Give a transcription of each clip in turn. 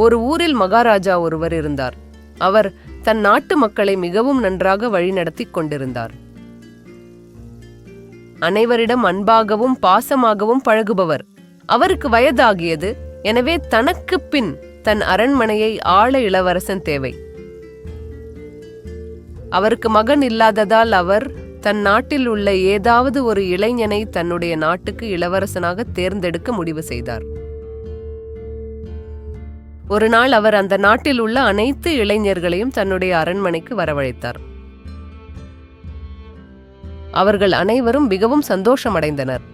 ஒரு ஊரில் மகாராஜா ஒருவர் இருந்தார். அவர் தன் நாட்டு மக்களை மிகவும் நன்றாக வழிநடத்தி கொண்டிருந்தார். அனைவரிடம் அன்பாகவும் பாசமாகவும் பழகுபவர். அவருக்கு வயதாகியது. எனவே தனக்கு பின் தன் அரண்மனையை ஆள இளவரசன் தேவை. அவருக்கு மகன் இல்லாததால் அவர் தன் நாட்டில் உள்ள ஏதாவது ஒரு இளைஞனை தன்னுடைய நாட்டுக்கு இளவரசனாக தேர்ந்தெடுக்க முடிவு செய்தார். ஒரு நாள் அவர் அந்த நாட்டில் உள்ள அனைத்து இளைஞர்களையும் தன்னுடைய அரண்மனைக்கு வரவழைத்தார். அவர்கள் அனைவரும் மிகவும் சந்தோஷமடைந்தனர்.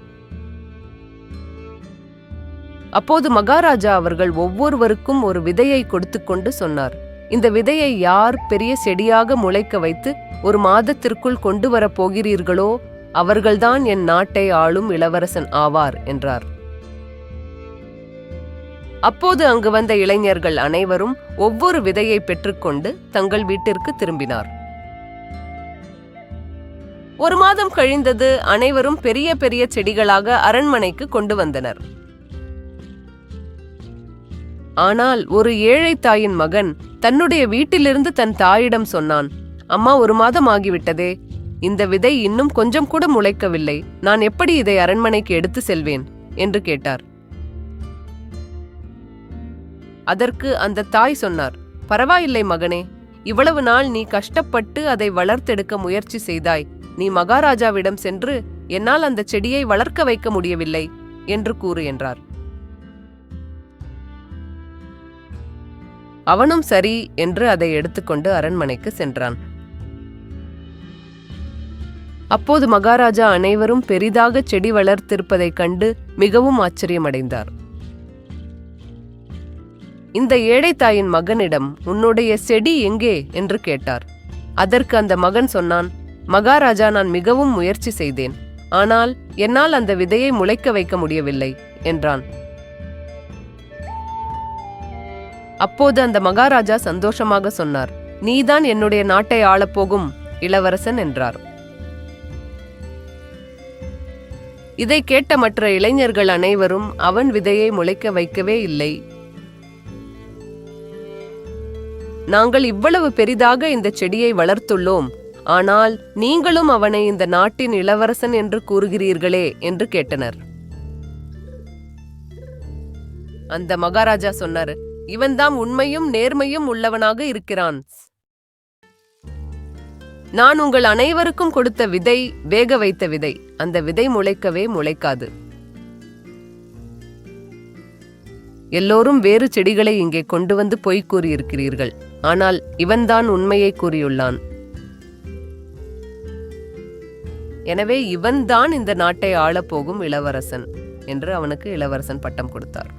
அப்போது மகாராஜா அவர்கள் ஒவ்வொருவருக்கும் ஒரு விதையை கொடுத்து கொண்டு சொன்னார், இந்த விதையை யார் பெரிய செடியாக முளைக்க வைத்து ஒரு மாதத்திற்குள் கொண்டு வரப் போகிறீர்களோ அவர்கள்தான் என் நாட்டை ஆளும் இளவரசன் ஆவார் என்றார். அப்போது அங்கு வந்த இளைஞர்கள் அனைவரும் ஒவ்வொரு விதையை பெற்றுக்கொண்டு தங்கள் வீட்டிற்கு திரும்பினார். ஒரு மாதம் கழிந்தது. அனைவரும் பெரிய பெரிய செடிகளாக அரண்மனைக்கு கொண்டு வந்தனர். ஆனால் ஒரு ஏழை தாயின் மகன் தன்னுடைய வீட்டிலிருந்து தன் தாயிடம் சொன்னான், அம்மா, ஒரு மாதம் ஆகிவிட்டதே, இந்த விதை இன்னும் கொஞ்சம் கூட முளைக்கவில்லை, நான் எப்படி இதை அரண்மனைக்கு எடுத்து செல்வேன் என்று கேட்டார். அதற்கு அந்த தாய் சொன்னார், பரவாயில்லை மகனே, இவ்வளவு நாள் நீ கஷ்டப்பட்டு அதை வளர்த்தெடுக்க முயற்சி செய்தாய். நீ மகாராஜாவிடம் சென்று என்னால் அந்த செடியை வளர்க்க வைக்க முடியவில்லை என்று கூறு என்றார். அவனும் சரி என்று அதை எடுத்துக்கொண்டு அரண்மனைக்கு சென்றான். அப்போது மகாராஜா அனைவரும் பெரிதாக செடி வளர்த்திருப்பதைக் கண்டு மிகவும் ஆச்சரியமடைந்தார். இந்த ஏழை தாயின் மகனிடம் உன்னுடைய செடி எங்கே என்று கேட்டார். அதற்கு அந்த மகன் சொன்னான், மகாராஜா, நான் மிகவும் முயற்சி செய்தேன், ஆனால் என்னால் அந்த விதையை முளைக்க வைக்க முடியவில்லை என்றான். அப்போது அந்த மகாராஜா சந்தோஷமாக சொன்னார், நீதான் என்னுடைய நாட்டை ஆளப்போகும் இளவரசன் என்றார். இதை கேட்ட மற்ற இளைஞர்கள் அனைவரும் அவன் விதையை முளைக்க வைக்கவே இல்லை. நாங்கள் இவ்வளவு பெரிதாக இந்த செடியை வளர்த்துள்ளோம், ஆனால் நீங்களும் அவனை இந்த நாட்டின் இளவரசன் என்று கூறுகிறீர்களே என்று கேட்டனர். அந்த மகாராஜா சொன்னார், இவன்தான் உண்மையும் நேர்மையும் உள்ளவனாக இருக்கிறான். நான் உங்கள் அனைவருக்கும் கொடுத்த விதை வேக வைத்த விதை. அந்த விதை முளைக்கவே முளைக்காது. எல்லோரும் வேறு செடிகளை இங்கே கொண்டு வந்து பொய் கூறியிருக்கிறீர்கள். ஆனால் இவன்தான் உண்மையை கூறியுள்ளான். எனவே இவன்தான் இந்த நாட்டை ஆளப்போகும் இளவரசன் என்று அவனுக்கு இளவரசன் பட்டம் கொடுத்தார்.